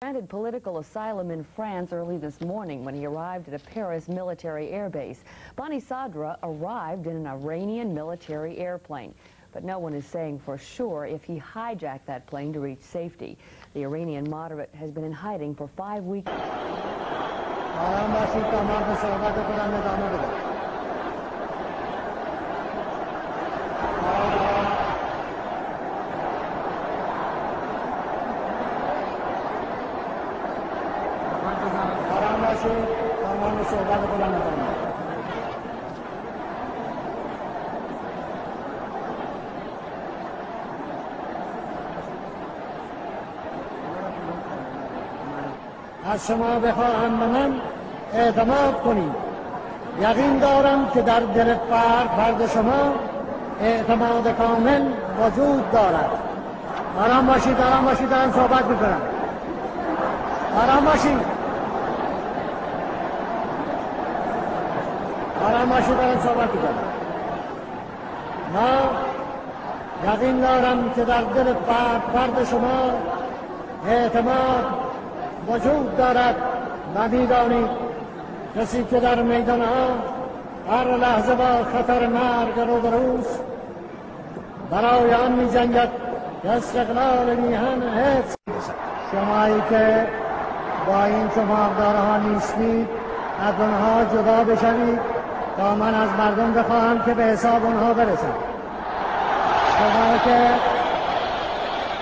Granted political asylum in France early this morning when he arrived at a Paris military airbase. Bani Sadra arrived in an Iranian military airplane, but no one is saying for sure if he hijacked that plane to reach safety. The Iranian moderate has been in hiding for 5 weeks. از شما بخواهم به من اعتماد کنید. یقین دارم که در دل فرد شما اعتماد کامل وجود دارد. آرام باشید، دارم صحبت میکنم. آرام باشید، دارم صحبت میکنم. ما یقین دارم که در دل فرد شما اعتماد وجود دارد و می‌دانید کسی که در میدانها هر لحظه با خطر مرگ روبروست برای آن می‌جنگد که استقلال میهن حفظ. شمایی که با این چماقدارها نیستید از آنها جدا بشوید تا من از مردم بخواهم که به حساب آنها برسم.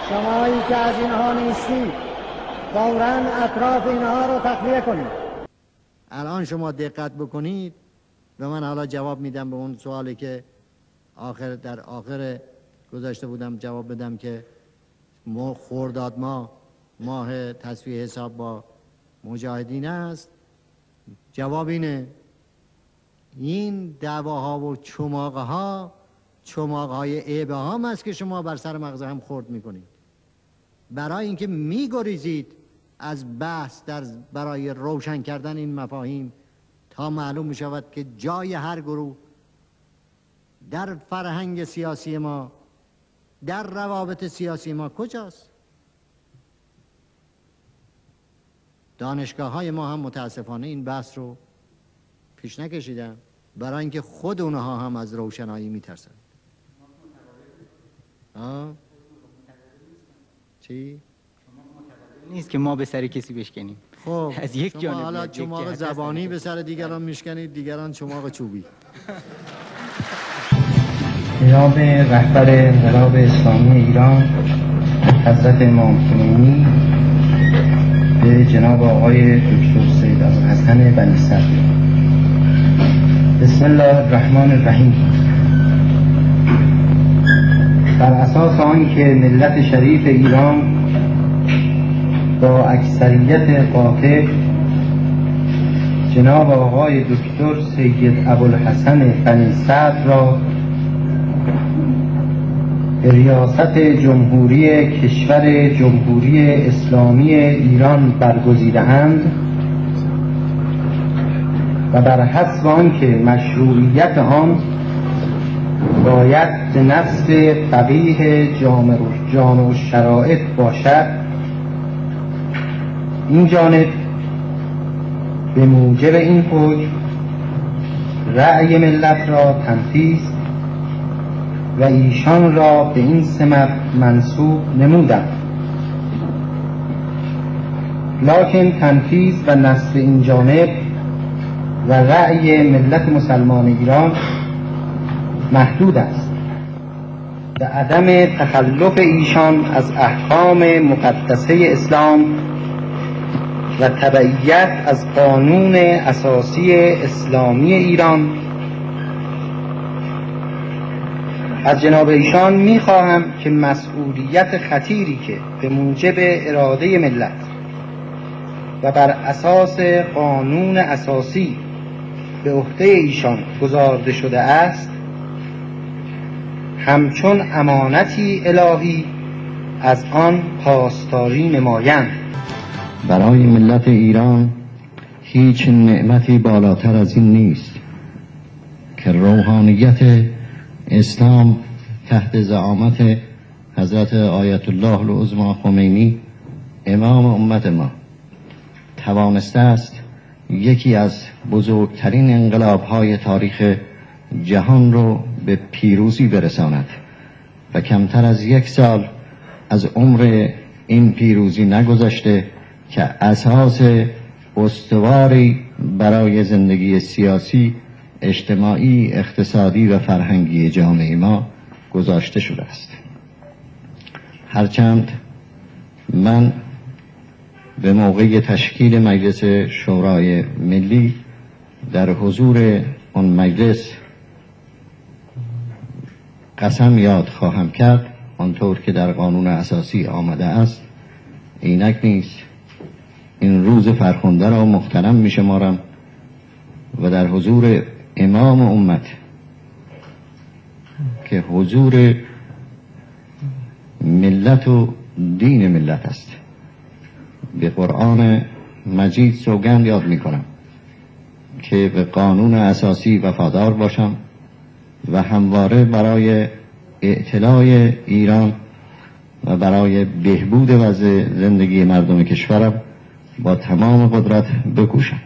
شمایی که از اینها نیستید فوراً اطراف اینها رو تخلیه کنید. الان شما دقت بکنید و من حالا جواب میدم به اون سوالی که در آخر گذاشته بودم جواب بدم که خرداد ماه تصفیه حساب با مجاهدین است. جواب اینه این دعواها و چماقهای ابهام است که شما بر سر مغز هم خورد میکنید. برای اینکه میگریزید از بحث برای روشن کردن این مفاهیم تا معلوم میشود که جای هر گروه در فرهنگ سیاسی ما، در روابط سیاسی ما کجاست. دانشگاه های ما هم متاسفانه این بحث رو پیش نکشیدن برای اینکه خود اونها هم از روشنایی میترسن. چی؟ نیست که ما به سر کسی بشکنیم. خب از یک جانب حالا چماق زبانی به سر دیگران میشکنید، دیگران چماق چوبی. جناب رهبر انقلاب اسلامی ایران حضرت امام خمینی به جناب آقای دکتر سید ابوالحسن بنی صدر. بسم الله الرحمن الرحیم. بر اساس آنکه ملت شریف ایران با اکثریت قاطع جناب آقای دکتر سید ابوالحسن بنی صدر را به ریاست جمهوری کشور جمهوری اسلامی ایران برگزیده‌اند و بر حسب آنکه مشروعیت آن باید به نصب فقیه جامع الشرائع باشد، این جانب به موجب این حکم رأی ملت را تنفیذ و ایشان را به این سمت منصوب نمودند. لکن تنفیذ و نصب این جانب و رأی ملت مسلمان ایران محدود است. به عدم تخلف ایشان از احکام مقدسه اسلام و تبعیت از قانون اساسی اسلامی ایران از جناب ایشان می‌خواهم که مسئولیت خطیری که به موجب اراده ملت و بر اساس قانون اساسی به عهده ایشان گذارده شده است همچون امانتی الهی از آن پاسداری نمایند. برای ملت ایران هیچ نعمتی بالاتر از این نیست که روحانیت اسلام تحت زعامت حضرت آیت الله العظمی خمینی امام امت ما توانسته است یکی از بزرگترین انقلاب‌های تاریخ جهان رو به پیروزی برساند و کمتر از 1 سال از عمر این پیروزی نگذشته که اساس استواری برای زندگی سیاسی، اجتماعی، اقتصادی و فرهنگی جامعه ما گذاشته شده است. هرچند من به موقع تشکیل مجلس شورای ملی در حضور آن مجلس قسم یاد خواهم کرد آنطور که در قانون اساسی آمده است، اینک نیست این روز فرخنده را محترم می شمارم و در حضور امام امت که حضور ملت و دین ملت است به قرآن مجید سوگند یاد می کنم که به قانون اساسی وفادار باشم و همواره برای اعتلاع ایران و برای بهبود وضع زندگی مردم کشورم با تمام قدرت بکوشم.